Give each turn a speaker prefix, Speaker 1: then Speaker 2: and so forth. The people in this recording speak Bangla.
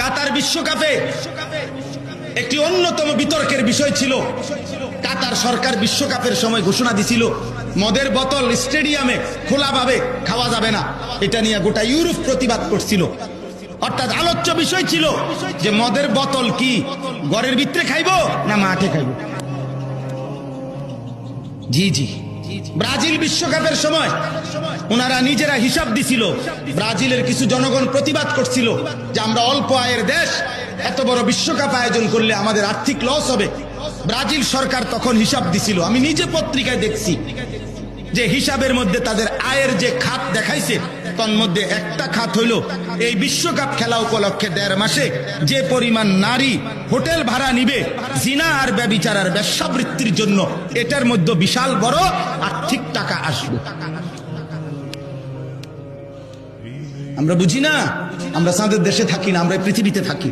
Speaker 1: কাতার বিশ্বকাপে একটি অন্যতম বিতর্কের বিষয় ছিল। কাতার সরকার বিশ্বকাপের সময় ঘোষণা দিছিল মদের বোতল স্টেডিয়ামে খোলাভাবে খাওয়া যাবে না। এটা নিয়ে গোটা ইউরোপ প্রতিবাদ করছিল। অর্থাৎ আলোচ্য বিষয় ছিল যে মদের বোতল কি ঘরের ভিতরে খাইবো না মাঠে খাইবো। জি জি, ব্রাজিল বিশ্বকাপের সময় ওনারা নিজেরা হিসাব দিছিল। ব্রাজিলের কিছু জনগণ প্রতিবাদ করছিল যে আমরা অল্প আয়ের দেশ, এত বড় বিশ্বকাপ আয়োজন করলে আমাদের আর্থিক লস হবে। ব্রাজিল সরকার তখন হিসাব দিছিল, আমি নিজে পত্রিকায় দেখছি যে হিসাবের মধ্যে তাদের আয়ের যে খাত দেখাইছে তার মধ্যে একটা খাত হইল এই বিশ্বকাপ খেলা উপলক্ষে 1.5 মাসে যে পরিমাণ নারী হোটেল ভাড়া নিবে জিনা আর ব্যভিচার আর বেশ্যাবৃত্তির জন্য, এটার মধ্যে বিশাল বড় আর্থিক টাকা আসবে। আমরা বুঝি না, আমরা চাঁদের দেশে থাকি না, আমরা পৃথিবীতে থাকি।